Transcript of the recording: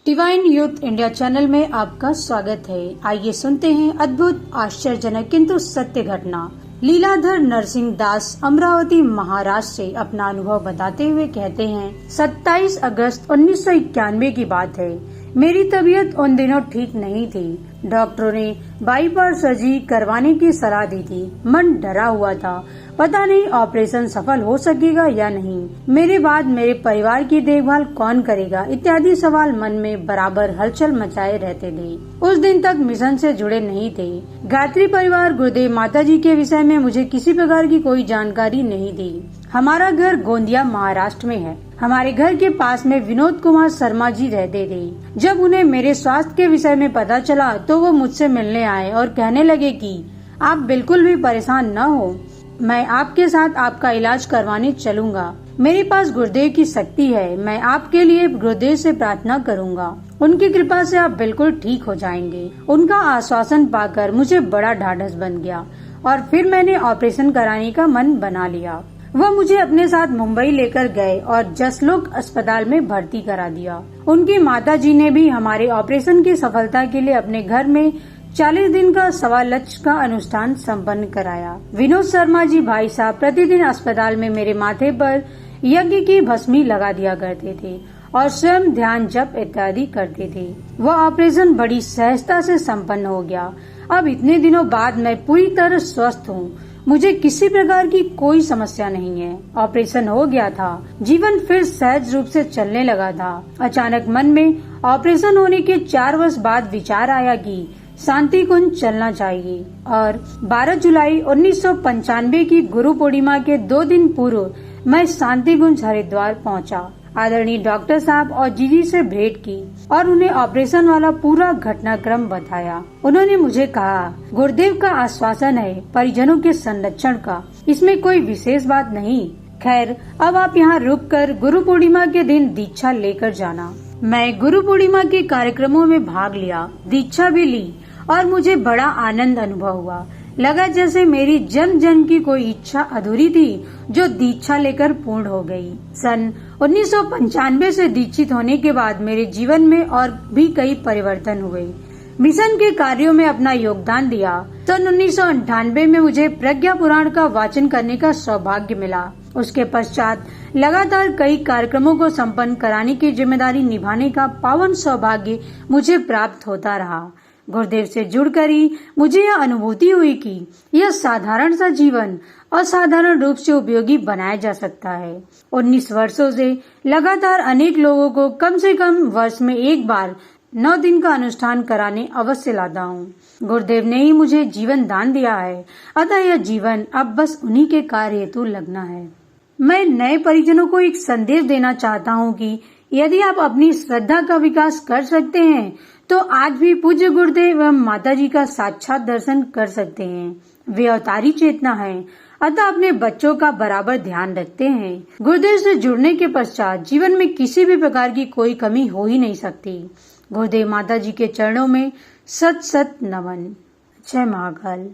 Divine youth India channel में आपका स्वागत है। आइए सुनते हैं अद्भुत, आश्चर्यजनक किंतु सत्य घटना। लीलाधर नरसिंह दास अमरावती महाराष्ट्र से अपना अनुभव बताते हुए कहते हैं, 27 अगस्त 1991 की बात है। मेरी तबीयत उन दिनों ठीक नहीं थी। डॉक्टरों ने बाईपास सर्जरी करवाने की सलाह दी थी। मन डरा हुआ था, पता नहीं ऑपरेशन सफल हो सकेगा या नहीं। मेरे बाद मेरे परिवार की देखभाल कौन करेगा इत्यादि सवाल मन में बराबर हलचल मचाए रहते थे। उस दिन तक मिशन से जुड़े नहीं थे। गायत्री परिवार गुरुदेव माताजी के विषय में मुझे किसी प्रकार की कोई जानकारी नहीं थी। हमारा घर गोंदिया महाराष्ट्र में है। हमारे घर के पास में विनोद कुमार शर्मा जी रहते थे। जब उन्हें मेरे स्वास्थ्य के विषय में पता चला तो वो मुझसे मिलने आए और कहने लगे कि आप बिल्कुल भी परेशान न हो, मैं आपके साथ आपका इलाज करवाने चलूंगा। मेरे पास गुरुदेव की शक्ति है। मैं आपके लिए गुरुदेव से प्रार्थना करूंगा। उनकी कृपा से आप बिल्कुल ठीक हो जाएंगे। उनका आश्वासन पाकर मुझे बड़ा ढाढ़स बन गया और फिर मैंने ऑपरेशन कराने का मन बना लिया। वह मुझे अपने साथ मुंबई लेकर गए और जसलोक अस्पताल में भर्ती करा दिया। उनकी माताजी ने भी हमारे ऑपरेशन की सफलता के लिए अपने घर में 40 दिन का 1.25 लाख का अनुष्ठान संपन्न कराया। विनोद शर्मा जी भाई साहब प्रतिदिन अस्पताल में मेरे माथे पर यज्ञ की भस्मी लगा दिया करते थे और स्वयं ध्यान जप इत्यादि करते थे। वह ऑपरेशन बड़ी सहजता से संपन्न हो गया। अब इतने दिनों बाद मैं पूरी तरह स्वस्थ हूँ। मुझे किसी प्रकार की कोई समस्या नहीं है। ऑपरेशन हो गया था। जीवन फिर सहज रूप से चलने लगा था। अचानक मन में ऑपरेशन होने के 4 वर्ष बाद विचार आया कि शांति कुंज चलना चाहिए और 12 जुलाई 1995 की गुरु पूर्णिमा के 2 दिन पूर्व मैं शांति कुंज हरिद्वार पहुंचा। आदरणीय डॉक्टर साहब और जीजी से भेंट की और उन्हें ऑपरेशन वाला पूरा घटनाक्रम बताया। उन्होंने मुझे कहा, गुरुदेव का आश्वासन है परिजनों के संरक्षण का, इसमें कोई विशेष बात नहीं। खैर, अब आप यहाँ रुककर गुरु पूर्णिमा के दिन दीक्षा लेकर जाना। मैं गुरु पूर्णिमा के कार्यक्रमों में भाग लिया, दीक्षा भी ली और मुझे बड़ा आनंद अनुभव हुआ। लगा जैसे मेरी जन्म जन्म की कोई इच्छा अधूरी थी जो दीक्षा लेकर पूर्ण हो गई। सन 1995 से दीक्षित होने के बाद मेरे जीवन में और भी कई परिवर्तन हुए। मिशन के कार्यों में अपना योगदान दिया। सन 1998 में मुझे प्रज्ञा पुराण का वाचन करने का सौभाग्य मिला। उसके पश्चात लगातार कई कार्यक्रमों को संपन्न कराने की जिम्मेदारी निभाने का पावन सौभाग्य मुझे प्राप्त होता रहा। गुरुदेव से जुड़कर ही मुझे यह अनुभूति हुई कि यह साधारण सा जीवन असाधारण रूप से उपयोगी बनाया जा सकता है। 19 वर्षों से लगातार अनेक लोगों को कम से कम वर्ष में एक बार 9 दिन का अनुष्ठान कराने अवश्य लाता हूँ। गुरुदेव ने ही मुझे जीवन दान दिया है, अतः यह जीवन अब बस उन्हीं के कार्य हेतु लगना है। मैं नए परिजनों को एक संदेश देना चाहता हूँ कि यदि आप अपनी श्रद्धा का विकास कर सकते हैं तो आज भी पूज्य गुरुदेव एवं माताजी का साक्षात दर्शन कर सकते हैं। वे अवतारी चेतना है, अतः अपने बच्चों का बराबर ध्यान रखते हैं। गुरुदेव से जुड़ने के पश्चात जीवन में किसी भी प्रकार की कोई कमी हो ही नहीं सकती। गुरुदेव माताजी के चरणों में सत सत नमन। जय महाकाल।